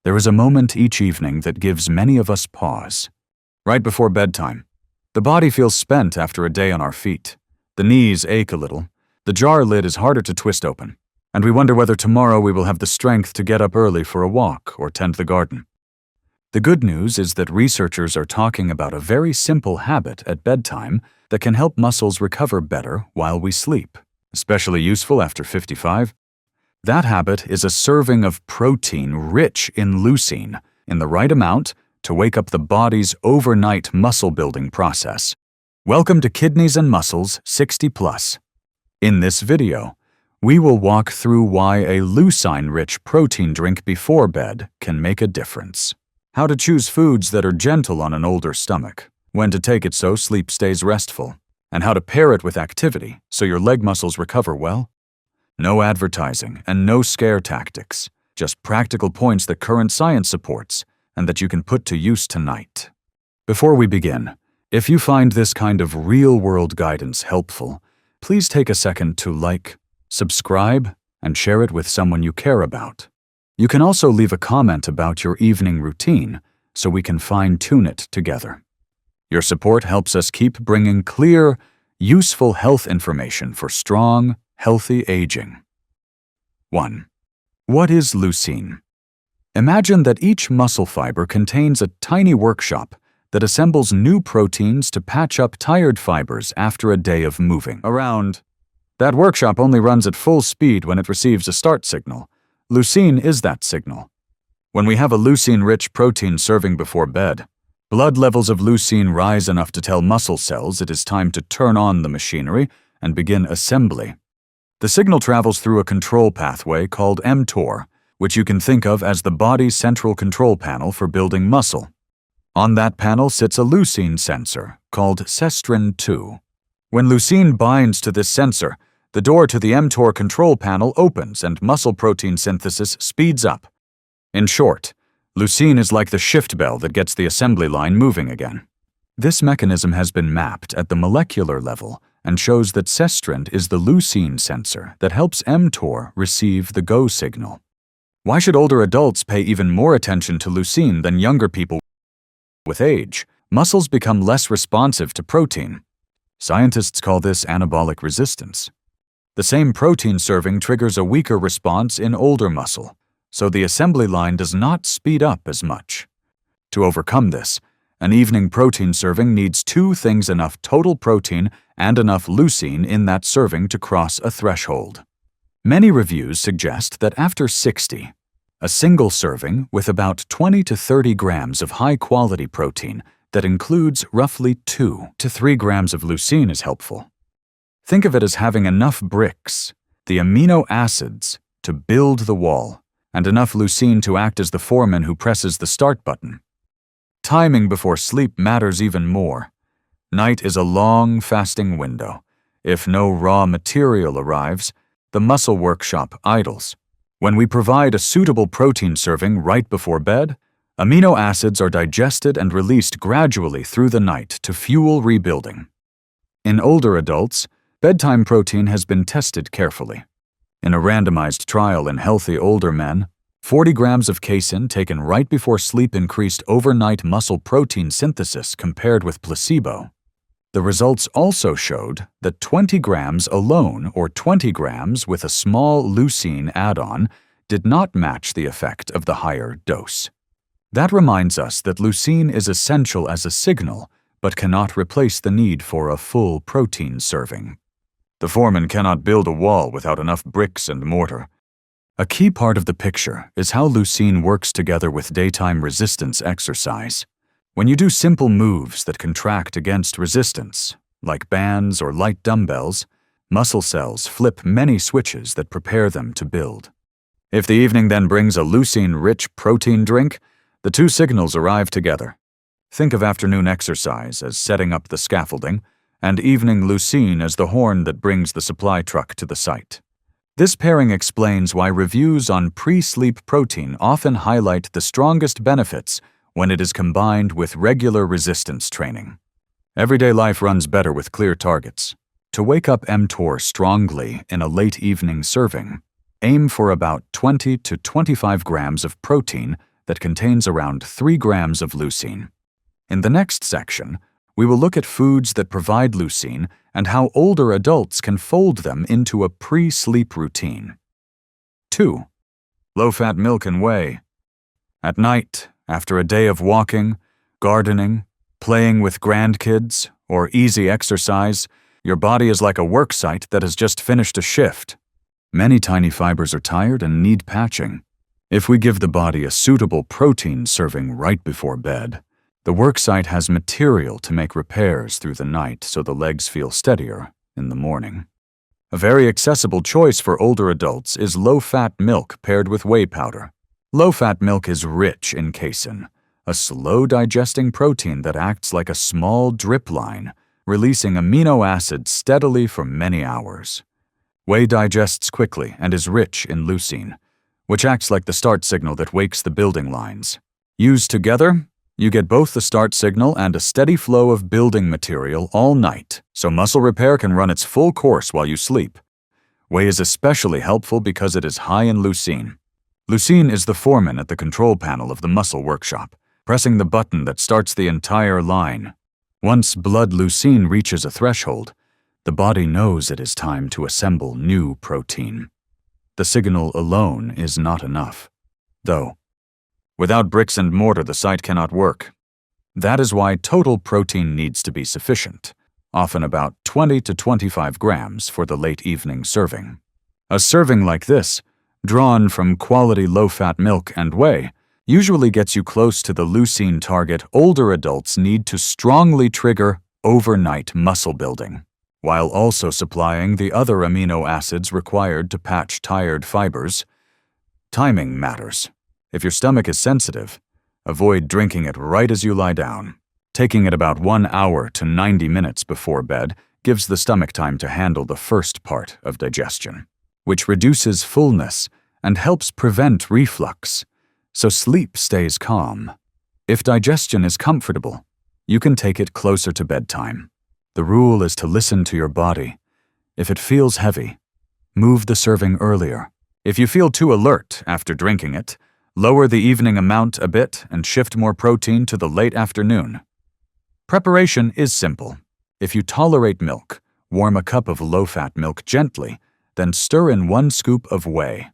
There is a moment each evening that gives many of us pause. Right before bedtime, the body feels spent after a day on our feet. The knees ache a little, the jar lid is harder to twist open, and we wonder whether tomorrow we will have the strength to get up early for a walk or tend the garden. The good news is that researchers are talking about a very simple habit at bedtime that can help muscles recover better while we sleep, especially useful after 55. That habit is a serving of protein rich in leucine in the right amount to wake up the body's overnight muscle-building process. Welcome to Kidneys and Muscles 60+. In this video, we will walk through why a leucine-rich protein drink before bed can make a difference. How to choose foods that are gentle on an older stomach, when to take it so sleep stays restful, and how to pair it with activity so your leg muscles recover well. No advertising and no scare tactics, just practical points that current science supports and that you can put to use tonight. Before we begin, if you find this kind of real-world guidance helpful, please take a second to like, subscribe, and share it with someone you care about. You can also leave a comment about your evening routine so we can fine-tune it together. Your support helps us keep bringing clear, useful health information for strong, healthy aging. 1. What is leucine? Imagine that each muscle fiber contains a tiny workshop that assembles new proteins to patch up tired fibers after a day of moving around. That workshop only runs at full speed when it receives a start signal. Leucine is that signal. When we have a leucine-rich protein serving before bed, blood levels of leucine rise enough to tell muscle cells it is time to turn on the machinery and begin assembly. The signal travels through a control pathway called mTOR, which you can think of as the body's central control panel for building muscle. On that panel sits a leucine sensor called cestrin-2. When leucine binds to this sensor, the door to the mTOR control panel opens and muscle protein synthesis speeds up. In short, leucine is like the shift bell that gets the assembly line moving again. This mechanism has been mapped at the molecular level and shows that cestrin is the leucine sensor that helps mTOR receive the go signal. Why should older adults pay even more attention to leucine than younger people? With age, muscles become less responsive to protein. Scientists call this anabolic resistance. The same protein serving triggers a weaker response in older muscle, so the assembly line does not speed up as much. To overcome this, an evening protein serving needs two things: enough total protein and enough leucine in that serving to cross a threshold. Many reviews suggest that after 60, a single serving with about 20 to 30 grams of high-quality protein that includes roughly 2 to 3 grams of leucine is helpful. Think of it as having enough bricks, the amino acids, to build the wall, and enough leucine to act as the foreman who presses the start button. Timing before sleep matters even more. Night is a long fasting window. If no raw material arrives, the muscle workshop idles. When we provide a suitable protein serving right before bed, amino acids are digested and released gradually through the night to fuel rebuilding. In older adults, bedtime protein has been tested carefully. In a randomized trial in healthy older men, 40 grams of casein taken right before sleep increased overnight muscle protein synthesis compared with placebo. The results also showed that 20 grams alone or 20 grams with a small leucine add-on did not match the effect of the higher dose. That reminds us that leucine is essential as a signal, but cannot replace the need for a full protein serving. The foreman cannot build a wall without enough bricks and mortar. A key part of the picture is how leucine works together with daytime resistance exercise. When you do simple moves that contract against resistance, like bands or light dumbbells, muscle cells flip many switches that prepare them to build. If the evening then brings a leucine-rich protein drink, the two signals arrive together. Think of afternoon exercise as setting up the scaffolding, and evening leucine as the horn that brings the supply truck to the site. This pairing explains why reviews on pre-sleep protein often highlight the strongest benefits when it is combined with regular resistance training. Everyday life runs better with clear targets. To wake up mTOR strongly in a late evening serving, aim for about 20 to 25 grams of protein that contains around 3 grams of leucine. In the next section, we will look at foods that provide leucine and how older adults can fold them into a pre-sleep routine. 2. Low-fat milk and whey. At night, after a day of walking, gardening, playing with grandkids, or easy exercise, your body is like a work site that has just finished a shift. Many tiny fibers are tired and need patching. If we give the body a suitable protein serving right before bed, the work site has material to make repairs through the night so the legs feel steadier in the morning. A very accessible choice for older adults is low-fat milk paired with whey powder. Low-fat milk is rich in casein, a slow-digesting protein that acts like a small drip line, releasing amino acids steadily for many hours. Whey digests quickly and is rich in leucine, which acts like the start signal that wakes the building lines. Used together, you get both the start signal and a steady flow of building material all night, so muscle repair can run its full course while you sleep. Whey is especially helpful because it is high in leucine. Leucine is the foreman at the control panel of the muscle workshop, pressing the button that starts the entire line. Once blood leucine reaches a threshold, the body knows it is time to assemble new protein. The signal alone is not enough, though. Without bricks and mortar, the site cannot work. That is why total protein needs to be sufficient, often about 20 to 25 grams for the late evening serving. A serving like this, drawn from quality low-fat milk and whey, usually gets you close to the leucine target older adults need to strongly trigger overnight muscle building, while also supplying the other amino acids required to patch tired fibers. Timing matters. If your stomach is sensitive, avoid drinking it right as you lie down. Taking it about 1 hour to 90 minutes before bed gives the stomach time to handle the first part of digestion, which reduces fullness and helps prevent reflux, so sleep stays calm. If digestion is comfortable, you can take it closer to bedtime. The rule is to listen to your body. If it feels heavy, move the serving earlier. If you feel too alert after drinking it, lower the evening amount a bit and shift more protein to the late afternoon. Preparation is simple. If you tolerate milk, warm a cup of low-fat milk gently, then stir in 1 scoop of whey.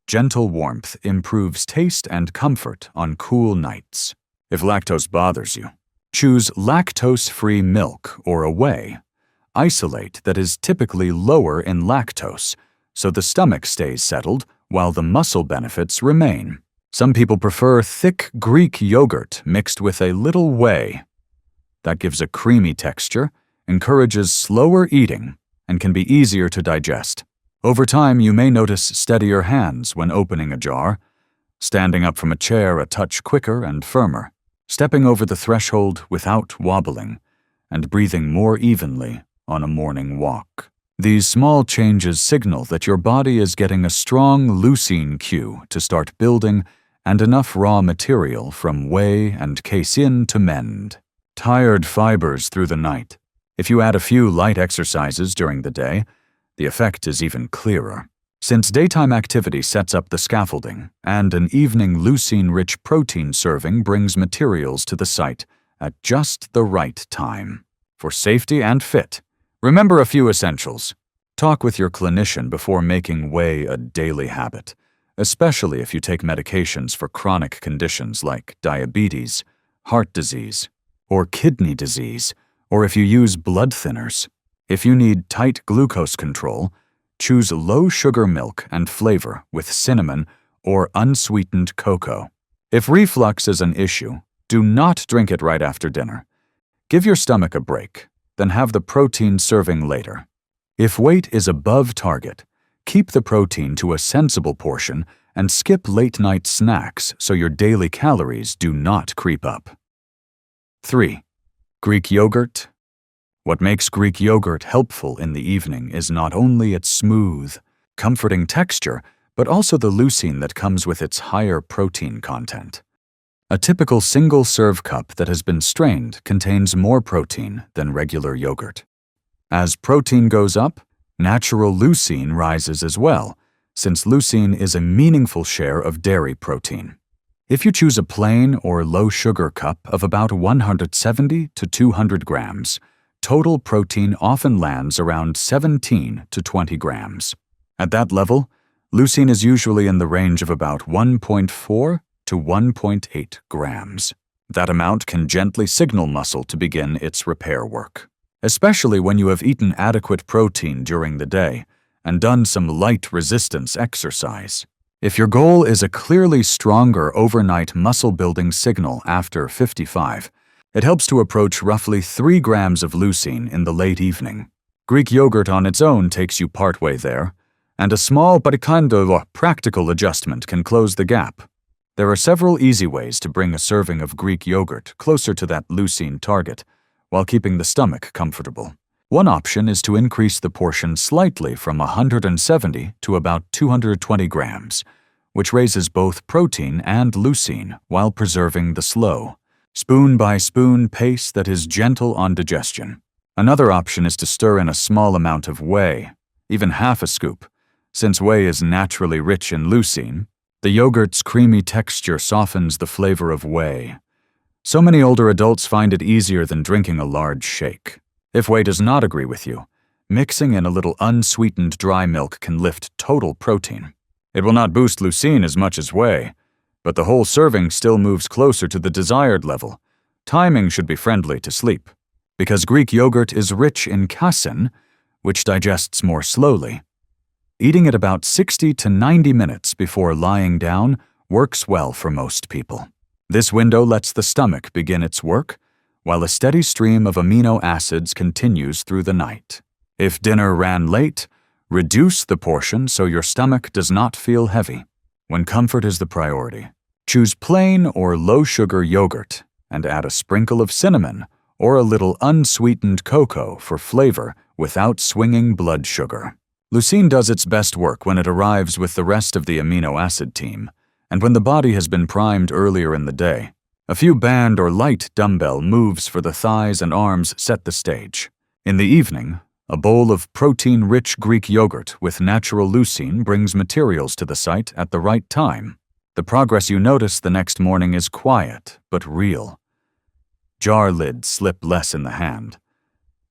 Gentle warmth improves taste and comfort on cool nights. If lactose bothers you, choose lactose-free milk or a whey. Isolate that is typically lower in lactose, so the stomach stays settled while the muscle benefits remain. Some people prefer thick Greek yogurt mixed with a little whey. That gives a creamy texture, encourages slower eating, and can be easier to digest. Over time, you may notice steadier hands when opening a jar, standing up from a chair a touch quicker and firmer, stepping over the threshold without wobbling, and breathing more evenly on a morning walk. These small changes signal that your body is getting a strong leucine cue to start building and enough raw material from whey and casein to mend. Tired fibers through the night. If you add a few light exercises during the day, the effect is even clearer. Since daytime activity sets up the scaffolding, and an evening leucine-rich protein serving brings materials to the site at just the right time. For safety and fit, remember a few essentials. Talk with your clinician before making whey a daily habit, especially if you take medications for chronic conditions like diabetes, heart disease, or kidney disease, or if you use blood thinners. If you need tight glucose control, choose low-sugar milk and flavor with cinnamon or unsweetened cocoa. If reflux is an issue, do not drink it right after dinner. Give your stomach a break, then have the protein serving later. If weight is above target, keep the protein to a sensible portion and skip late-night snacks so your daily calories do not creep up. 3. Greek yogurt. What makes Greek yogurt helpful in the evening is not only its smooth, comforting texture, but also the leucine that comes with its higher protein content. A typical single-serve cup that has been strained contains more protein than regular yogurt. As protein goes up, natural leucine rises as well, since leucine is a meaningful share of dairy protein. If you choose a plain or low-sugar cup of about 170 to 200 grams, total protein often lands around 17 to 20 grams. At that level, leucine is usually in the range of about 1.4 to 1.8 grams. That amount can gently signal muscle to begin its repair work, especially when you have eaten adequate protein during the day and done some light resistance exercise. If your goal is a clearly stronger overnight muscle-building signal after 55, it helps to approach roughly 3 grams of leucine in the late evening. Greek yogurt on its own takes you partway there, and a small but kind of practical adjustment can close the gap. There are several easy ways to bring a serving of Greek yogurt closer to that leucine target, while keeping the stomach comfortable. One option is to increase the portion slightly from 170 to about 220 grams, which raises both protein and leucine while preserving the slow, spoon-by-spoon pace that is gentle on digestion. Another option is to stir in a small amount of whey, even half a scoop. Since whey is naturally rich in leucine, the yogurt's creamy texture softens the flavor of whey. So many older adults find it easier than drinking a large shake. If whey does not agree with you, mixing in a little unsweetened dry milk can lift total protein. It will not boost leucine as much as whey, but the whole serving still moves closer to the desired level. Timing should be friendly to sleep, because Greek yogurt is rich in casein, which digests more slowly. Eating at about 60 to 90 minutes before lying down works well for most people. This window lets the stomach begin its work, while a steady stream of amino acids continues through the night. If dinner ran late, reduce the portion so your stomach does not feel heavy. When comfort is the priority, choose plain or low-sugar yogurt and add a sprinkle of cinnamon or a little unsweetened cocoa for flavor without swinging blood sugar. Leucine does its best work when it arrives with the rest of the amino acid team, and when the body has been primed earlier in the day. A few band or light dumbbell moves for the thighs and arms set the stage. In the evening, a bowl of protein-rich Greek yogurt with natural leucine brings materials to the site at the right time. The progress you notice the next morning is quiet but real. Jar lids slip less in the hand.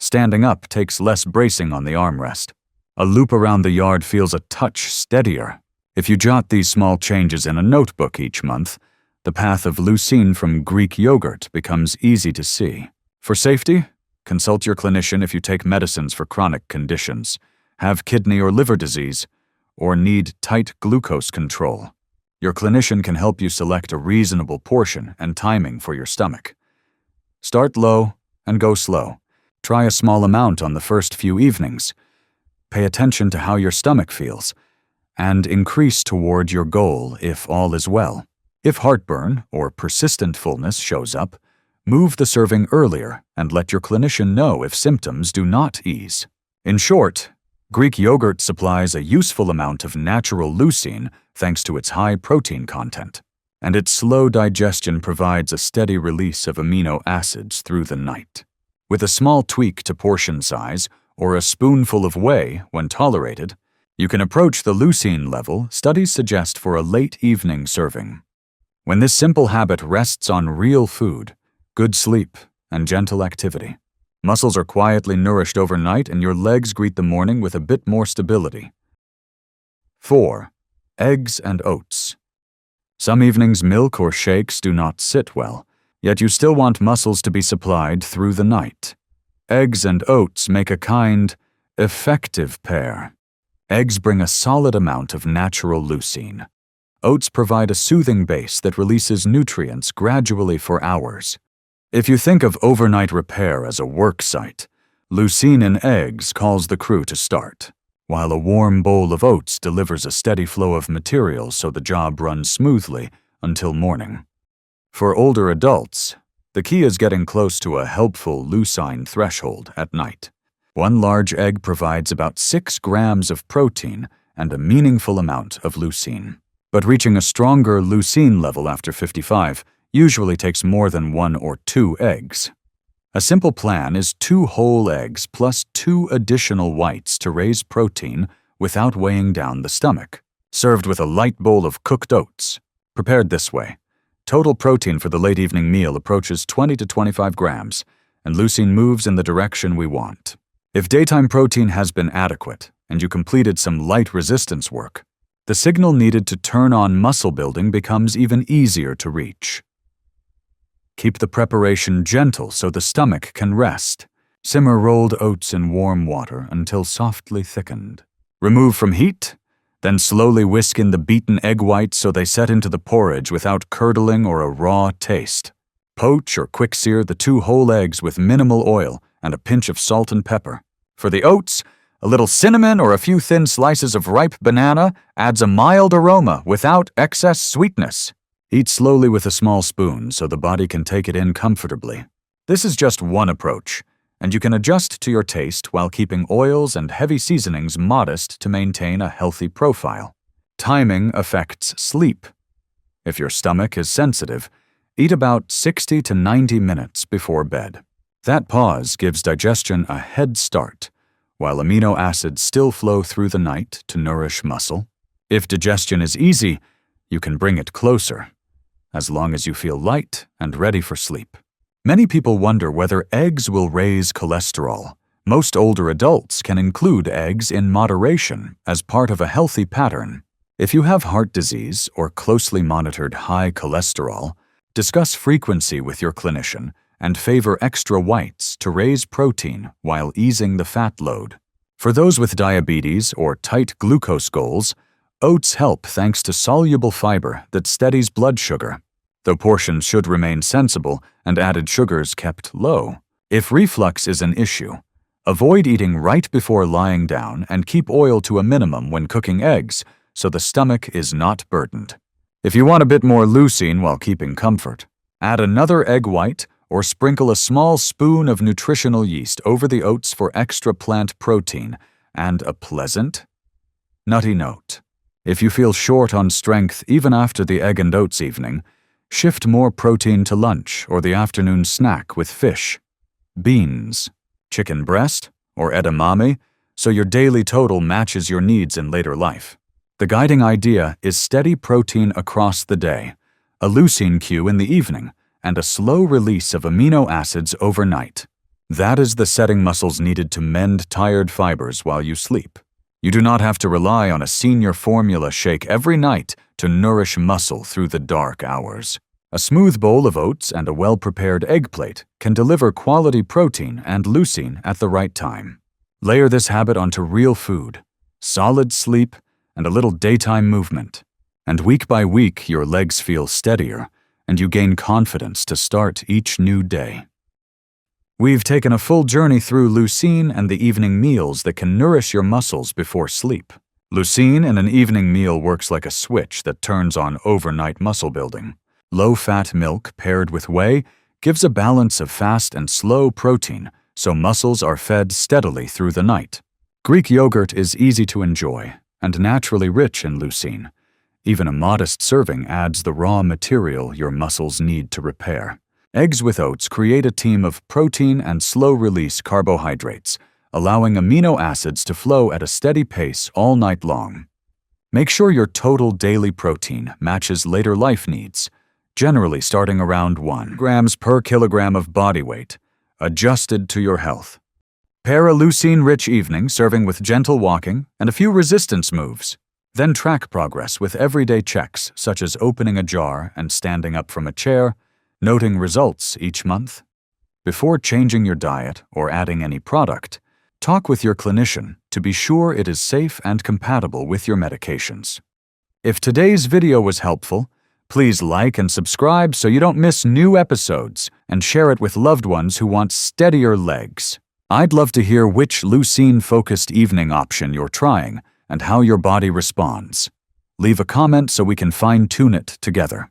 Standing up takes less bracing on the armrest. A loop around the yard feels a touch steadier. If you jot these small changes in a notebook each month, the path of leucine from Greek yogurt becomes easy to see. For safety, consult your clinician if you take medicines for chronic conditions, have kidney or liver disease, or need tight glucose control. Your clinician can help you select a reasonable portion and timing for your stomach. Start low and go slow. Try a small amount on the first few evenings. Pay attention to how your stomach feels, and increase toward your goal if all is well. If heartburn or persistent fullness shows up, move the serving earlier and let your clinician know if symptoms do not ease. In short, Greek yogurt supplies a useful amount of natural leucine thanks to its high protein content, and its slow digestion provides a steady release of amino acids through the night. With a small tweak to portion size or a spoonful of whey when tolerated, you can approach the leucine level studies suggest for a late evening serving. When this simple habit rests on real food, good sleep, and gentle activity, muscles are quietly nourished overnight and your legs greet the morning with a bit more stability. 4. Eggs and oats. Some evenings milk or shakes do not sit well, yet you still want muscles to be supplied through the night. Eggs and oats make a kind, effective pair. Eggs bring a solid amount of natural leucine. Oats provide a soothing base that releases nutrients gradually for hours. If you think of overnight repair as a work site, leucine in eggs calls the crew to start, while a warm bowl of oats delivers a steady flow of materials so the job runs smoothly until morning. For older adults, the key is getting close to a helpful leucine threshold at night. One large egg provides about 6 grams of protein and a meaningful amount of leucine. But reaching a stronger leucine level after 55 usually takes more than 1 or 2 eggs. A simple plan is 2 whole eggs plus 2 additional whites to raise protein without weighing down the stomach, served with a light bowl of cooked oats. Prepared this way, Total protein for the late evening meal approaches 20 to 25 grams, and leucine moves in the direction we want. If daytime protein has been adequate, and you completed some light resistance work, the signal needed to turn on muscle building becomes even easier to reach. Keep the preparation gentle so the stomach can rest. Simmer rolled oats in warm water until softly thickened. Remove from heat, then slowly whisk in the beaten egg whites so they set into the porridge without curdling or a raw taste. Poach or quick sear the 2 whole eggs with minimal oil and a pinch of salt and pepper. For the oats, a little cinnamon or a few thin slices of ripe banana adds a mild aroma without excess sweetness. Eat slowly with a small spoon so the body can take it in comfortably. This is just one approach, and you can adjust to your taste while keeping oils and heavy seasonings modest to maintain a healthy profile. Timing affects sleep. If your stomach is sensitive, eat about 60 to 90 minutes before bed. That pause gives digestion a head start, while amino acids still flow through the night to nourish muscle. If digestion is easy, you can bring it closer, as long as you feel light and ready for sleep. Many people wonder whether eggs will raise cholesterol. Most older adults can include eggs in moderation as part of a healthy pattern. If you have heart disease or closely monitored high cholesterol, discuss frequency with your clinician and favor extra whites to raise protein while easing the fat load. For those with diabetes or tight glucose goals, oats help thanks to soluble fiber that steadies blood sugar, though portions should remain sensible and added sugars kept low. If reflux is an issue, avoid eating right before lying down and keep oil to a minimum when cooking eggs so the stomach is not burdened. If you want a bit more leucine while keeping comfort, add another egg white or sprinkle a small spoon of nutritional yeast over the oats for extra plant protein and a pleasant, nutty note. If you feel short on strength even after the egg and oats evening, shift more protein to lunch or the afternoon snack with fish, beans, chicken breast, or edamame so your daily total matches your needs in later life. The guiding idea is steady protein across the day, a leucine cue in the evening, and a slow release of amino acids overnight. That is the setting muscles needed to mend tired fibers while you sleep. You do not have to rely on a senior formula shake every night to nourish muscle through the dark hours. A smooth bowl of oats and a well-prepared egg plate can deliver quality protein and leucine at the right time. Layer this habit onto real food, solid sleep, and a little daytime movement. And week by week, your legs feel steadier, and you gain confidence to start each new day. We've taken a full journey through leucine and the evening meals that can nourish your muscles before sleep. Leucine in an evening meal works like a switch that turns on overnight muscle building. Low-fat milk paired with whey gives a balance of fast and slow protein, so muscles are fed steadily through the night. Greek yogurt is easy to enjoy and naturally rich in leucine. Even a modest serving adds the raw material your muscles need to repair. Eggs with oats create a team of protein and slow-release carbohydrates, allowing amino acids to flow at a steady pace all night long. Make sure your total daily protein matches later life needs, generally starting around 1 grams per kilogram of body weight, adjusted to your health. Pair a leucine-rich evening serving with gentle walking and a few resistance moves. Then track progress with everyday checks such as opening a jar and standing up from a chair, noting results each month. Before changing your diet or adding any product, talk with your clinician to be sure it is safe and compatible with your medications. If today's video was helpful, please like and subscribe so you don't miss new episodes, and share it with loved ones who want steadier legs. I'd love to hear which leucine-focused evening option you're trying and how your body responds. Leave a comment so we can fine-tune it together.